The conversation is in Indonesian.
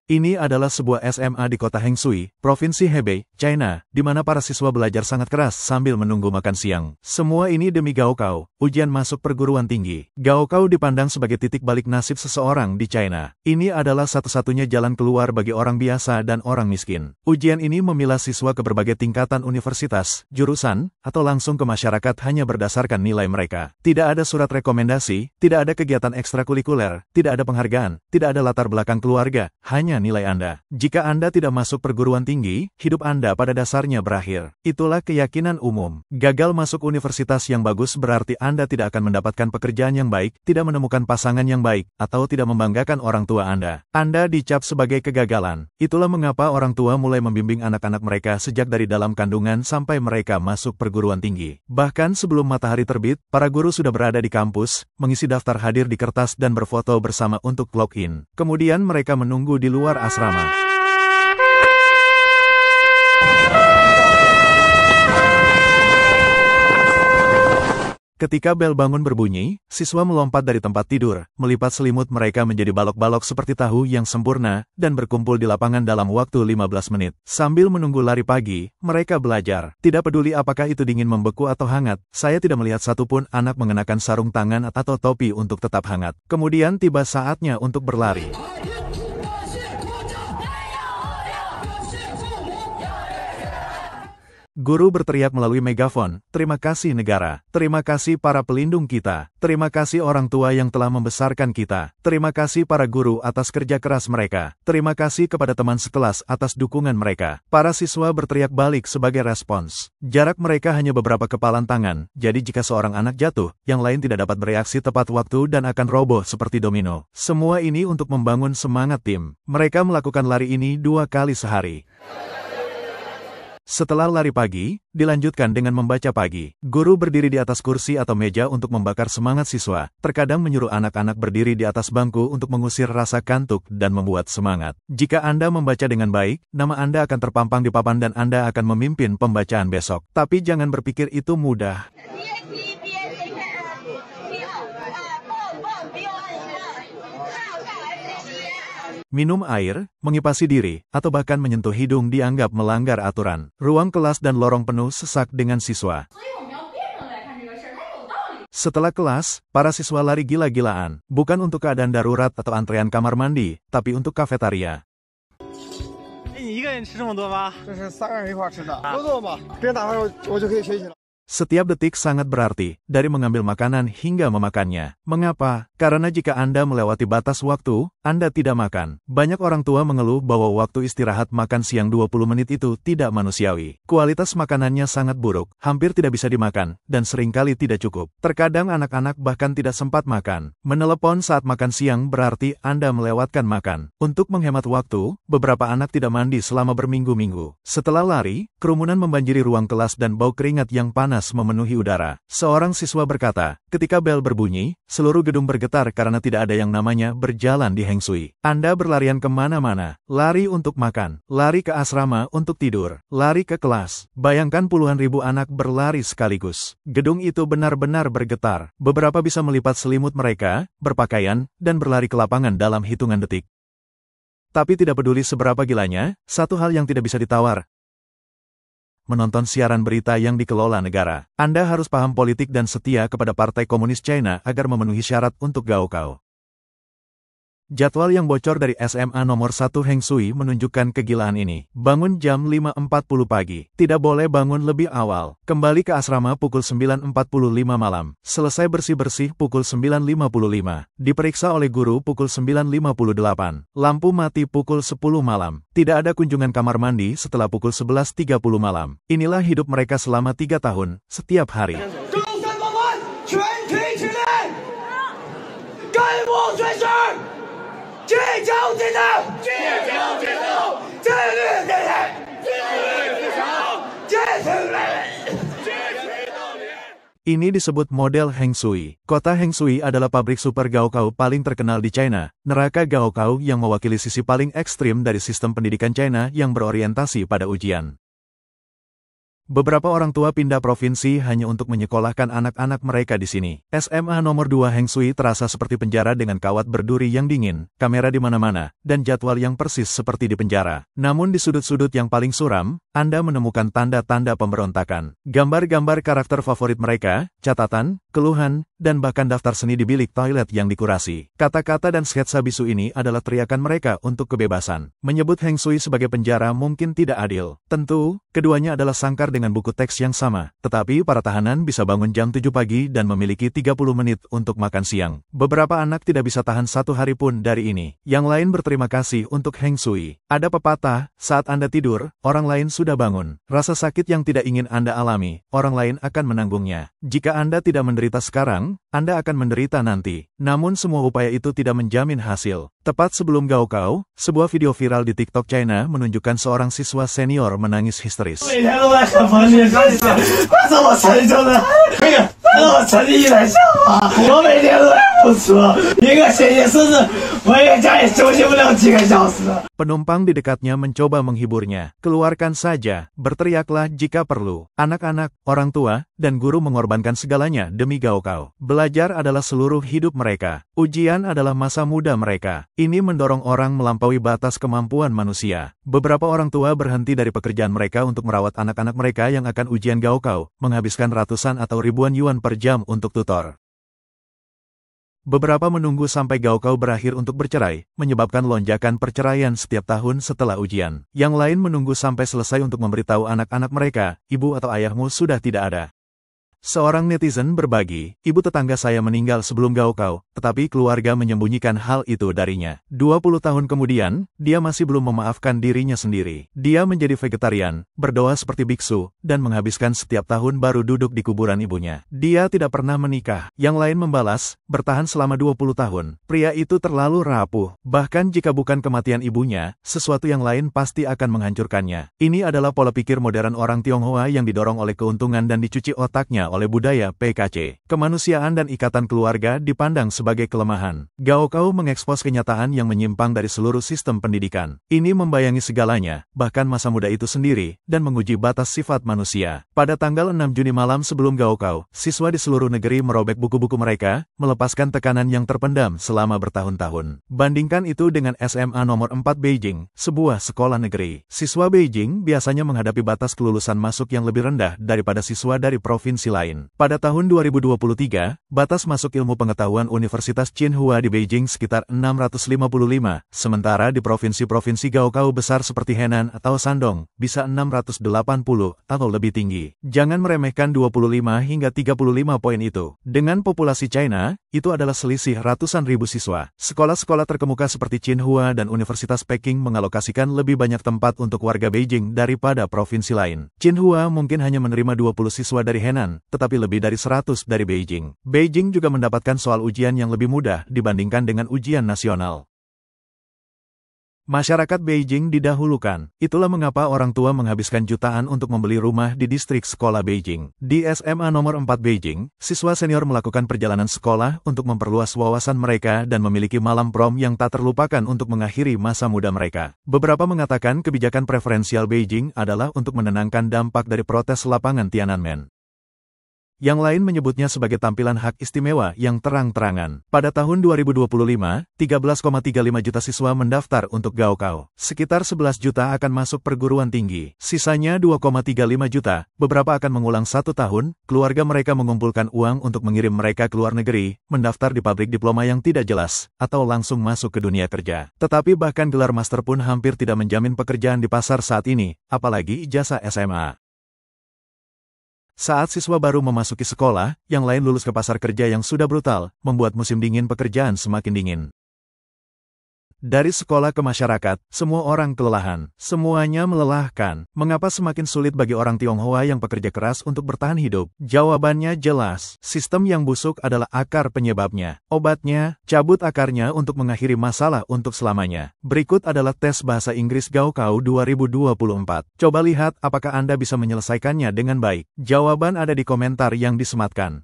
Ini adalah sebuah SMA di kota Hengshui, Provinsi Hebei, China, di mana para siswa belajar sangat keras sambil menunggu makan siang. Semua ini demi Gaokao, ujian masuk perguruan tinggi. Gaokao dipandang sebagai titik balik nasib seseorang di China. Ini adalah satu-satunya jalan keluar bagi orang biasa dan orang miskin. Ujian ini memilah siswa ke berbagai tingkatan universitas, jurusan, atau langsung ke masyarakat hanya berdasarkan nilai mereka. Tidak ada surat rekomendasi, tidak ada kegiatan ekstrakurikuler, tidak ada penghargaan, tidak ada latar belakang keluarga, hanya nilai Anda. Jika Anda tidak masuk perguruan tinggi, hidup Anda pada dasarnya berakhir. Itulah keyakinan umum. Gagal masuk universitas yang bagus berarti Anda tidak akan mendapatkan pekerjaan yang baik, tidak menemukan pasangan yang baik, atau tidak membanggakan orang tua Anda. Anda dicap sebagai kegagalan. Itulah mengapa orang tua mulai membimbing anak-anak mereka sejak dari dalam kandungan sampai mereka masuk perguruan tinggi. Bahkan sebelum matahari terbit, para guru sudah berada di kampus, mengisi daftar hadir di kertas dan berfoto bersama untuk login. Kemudian mereka menunggu di luar asrama. Ketika bel bangun berbunyi, siswa melompat dari tempat tidur, melipat selimut mereka menjadi balok-balok seperti tahu yang sempurna, dan berkumpul di lapangan dalam waktu 15 menit. Sambil menunggu lari pagi, mereka belajar. Tidak peduli apakah itu dingin membeku atau hangat, saya tidak melihat satupun anak mengenakan sarung tangan atau topi untuk tetap hangat. Kemudian tiba saatnya untuk berlari. Guru berteriak melalui megafon, "Terima kasih negara, terima kasih para pelindung kita, terima kasih orang tua yang telah membesarkan kita, terima kasih para guru atas kerja keras mereka, terima kasih kepada teman sekelas atas dukungan mereka." Para siswa berteriak balik sebagai respons. Jarak mereka hanya beberapa kepalan tangan, jadi jika seorang anak jatuh, yang lain tidak dapat bereaksi tepat waktu dan akan roboh seperti domino. Semua ini untuk membangun semangat tim. Mereka melakukan lari ini 2 kali sehari. Setelah lari pagi, dilanjutkan dengan membaca pagi. Guru berdiri di atas kursi atau meja untuk membakar semangat siswa, terkadang menyuruh anak-anak berdiri di atas bangku untuk mengusir rasa kantuk dan membuat semangat. Jika Anda membaca dengan baik, nama Anda akan terpampang di papan dan Anda akan memimpin pembacaan besok. Tapi jangan berpikir itu mudah. Minum air, mengipasi diri, atau bahkan menyentuh hidung dianggap melanggar aturan. Ruang kelas dan lorong penuh sesak dengan siswa. Setelah kelas, para siswa lari gila-gilaan, bukan untuk keadaan darurat atau antrean kamar mandi, tapi untuk kafetaria. Setiap detik sangat berarti, dari mengambil makanan hingga memakannya. Mengapa? Karena jika Anda melewati batas waktu, Anda tidak makan. Banyak orang tua mengeluh bahwa waktu istirahat makan siang 20 menit itu tidak manusiawi. Kualitas makanannya sangat buruk, hampir tidak bisa dimakan, dan seringkali tidak cukup. Terkadang anak-anak bahkan tidak sempat makan. Menelepon saat makan siang berarti Anda melewatkan makan. Untuk menghemat waktu, beberapa anak tidak mandi selama berminggu-minggu. Setelah lari, kerumunan membanjiri ruang kelas dan bau keringat yang panas memenuhi udara. Seorang siswa berkata, ketika bel berbunyi, seluruh gedung bergetar karena tidak ada yang namanya berjalan di Hengshui. Anda berlarian kemana-mana, lari untuk makan, lari ke asrama untuk tidur, lari ke kelas. Bayangkan puluhan ribu anak berlari sekaligus. Gedung itu benar-benar bergetar. Beberapa bisa melipat selimut mereka, berpakaian, dan berlari ke lapangan dalam hitungan detik. Tapi tidak peduli seberapa gilanya, satu hal yang tidak bisa ditawar, menonton siaran berita yang dikelola negara. Anda harus paham politik dan setia kepada Partai Komunis China agar memenuhi syarat untuk Gaokao. Jadwal yang bocor dari SMA nomor 1 Hengshui menunjukkan kegilaan ini. Bangun jam 5.40 pagi. Tidak boleh bangun lebih awal. Kembali ke asrama pukul 9.45 malam. Selesai bersih-bersih pukul 9.55. Diperiksa oleh guru pukul 9.58. Lampu mati pukul 10 malam. Tidak ada kunjungan kamar mandi setelah pukul 11.30 malam. Inilah hidup mereka selama 3 tahun, setiap hari. Ini disebut model Hengshui. Kota Hengshui adalah pabrik super Gaokao paling terkenal di China. Neraka Gaokao yang mewakili sisi paling ekstrim dari sistem pendidikan China yang berorientasi pada ujian. Beberapa orang tua pindah provinsi hanya untuk menyekolahkan anak-anak mereka di sini. SMA nomor 2 Heng Sui terasa seperti penjara dengan kawat berduri yang dingin, kamera di mana-mana, dan jadwal yang persis seperti di penjara. Namun di sudut-sudut yang paling suram, Anda menemukan tanda-tanda pemberontakan. Gambar-gambar karakter favorit mereka, catatan, keluhan, dan bahkan daftar seni di bilik toilet yang dikurasi. Kata-kata dan sketsa bisu ini adalah teriakan mereka untuk kebebasan. Menyebut Heng Sui sebagai penjara mungkin tidak adil. Tentu, keduanya adalah sangkar dengan buku teks yang sama. Tetapi para tahanan bisa bangun jam 7 pagi dan memiliki 30 menit untuk makan siang. Beberapa anak tidak bisa tahan 1 hari pun dari ini. Yang lain berterima kasih untuk Heng Sui. Ada pepatah, saat Anda tidur, orang lain sudah bangun. Rasa sakit yang tidak ingin Anda alami, orang lain akan menanggungnya. Jika Anda tidak menderita sekarang, Anda akan menderita nanti. Namun semua upaya itu tidak menjamin hasil. Tepat sebelum Gaokao, sebuah video viral di TikTok China menunjukkan seorang siswa senior menangis histeris. Penumpang di dekatnya mencoba menghiburnya. Keluarkan saja, berteriaklah jika perlu. Anak-anak, orang tua, dan guru mengorbankan segalanya demi Gaokao. Belajar adalah seluruh hidup mereka. Ujian adalah masa muda mereka. Ini mendorong orang melampaui batas kemampuan manusia. Beberapa orang tua berhenti dari pekerjaan mereka untuk merawat anak-anak mereka yang akan ujian Gaokao, menghabiskan ratusan atau ribuan yuan per jam untuk tutor. Beberapa menunggu sampai Gaokao berakhir untuk bercerai, menyebabkan lonjakan perceraian setiap tahun setelah ujian. Yang lain menunggu sampai selesai untuk memberitahu anak-anak mereka, ibu atau ayahmu sudah tidak ada. Seorang netizen berbagi, ibu tetangga saya meninggal sebelum Gaokao, tetapi keluarga menyembunyikan hal itu darinya. 20 tahun kemudian, dia masih belum memaafkan dirinya sendiri. Dia menjadi vegetarian, berdoa seperti biksu, dan menghabiskan setiap tahun baru duduk di kuburan ibunya. Dia tidak pernah menikah. Yang lain membalas, bertahan selama 20 tahun. Pria itu terlalu rapuh. Bahkan jika bukan kematian ibunya, sesuatu yang lain pasti akan menghancurkannya. Ini adalah pola pikir modern orang Tionghoa yang didorong oleh keuntungan dan dicuci otaknya oleh budaya PKC. Kemanusiaan dan ikatan keluarga dipandang sebagai kelemahan. Gaokao mengekspos kenyataan yang menyimpang dari seluruh sistem pendidikan. Ini membayangi segalanya, bahkan masa muda itu sendiri, dan menguji batas sifat manusia. Pada tanggal 6 Juni malam sebelum Gaokao, siswa di seluruh negeri merobek buku-buku mereka, melepaskan tekanan yang terpendam selama bertahun-tahun. Bandingkan itu dengan SMA nomor 4 Beijing, sebuah sekolah negeri. Siswa Beijing biasanya menghadapi batas kelulusan masuk yang lebih rendah daripada siswa dari provinsi lain. Pada tahun 2023, batas masuk ilmu pengetahuan Universitas Tsinghua di Beijing sekitar 655, sementara di provinsi-provinsi Gaokao besar seperti Henan atau Shandong, bisa 680 atau lebih tinggi. Jangan meremehkan 25 hingga 35 poin itu. Dengan populasi China, itu adalah selisih ratusan ribu siswa. Sekolah-sekolah terkemuka seperti Tsinghua dan Universitas Peking mengalokasikan lebih banyak tempat untuk warga Beijing daripada provinsi lain. Tsinghua mungkin hanya menerima 20 siswa dari Henan, tetapi lebih dari 100 dari Beijing. Beijing juga mendapatkan soal ujian yang lebih mudah dibandingkan dengan ujian nasional. Masyarakat Beijing didahulukan. Itulah mengapa orang tua menghabiskan jutaan untuk membeli rumah di distrik sekolah Beijing. Di SMA nomor 4 Beijing, siswa senior melakukan perjalanan sekolah untuk memperluas wawasan mereka dan memiliki malam prom yang tak terlupakan untuk mengakhiri masa muda mereka. Beberapa mengatakan kebijakan preferensial Beijing adalah untuk menenangkan dampak dari protes lapangan Tiananmen. Yang lain menyebutnya sebagai tampilan hak istimewa yang terang-terangan. Pada tahun 2025, 13,35 juta siswa mendaftar untuk Gaokao. Sekitar 11 juta akan masuk perguruan tinggi. Sisanya 2,35 juta, beberapa akan mengulang 1 tahun, keluarga mereka mengumpulkan uang untuk mengirim mereka ke luar negeri, mendaftar di pabrik diploma yang tidak jelas, atau langsung masuk ke dunia kerja. Tetapi bahkan gelar master pun hampir tidak menjamin pekerjaan di pasar saat ini, apalagi ijazah SMA. Saat siswa baru memasuki sekolah, yang lain lulus ke pasar kerja yang sudah brutal, membuat musim dingin pekerjaan semakin dingin. Dari sekolah ke masyarakat, semua orang kelelahan. Semuanya melelahkan. Mengapa semakin sulit bagi orang Tionghoa yang pekerja keras untuk bertahan hidup? Jawabannya jelas. Sistem yang busuk adalah akar penyebabnya. Obatnya, cabut akarnya untuk mengakhiri masalah untuk selamanya. Berikut adalah tes bahasa Inggris Gaokao 2024. Coba lihat apakah Anda bisa menyelesaikannya dengan baik. Jawaban ada di komentar yang disematkan.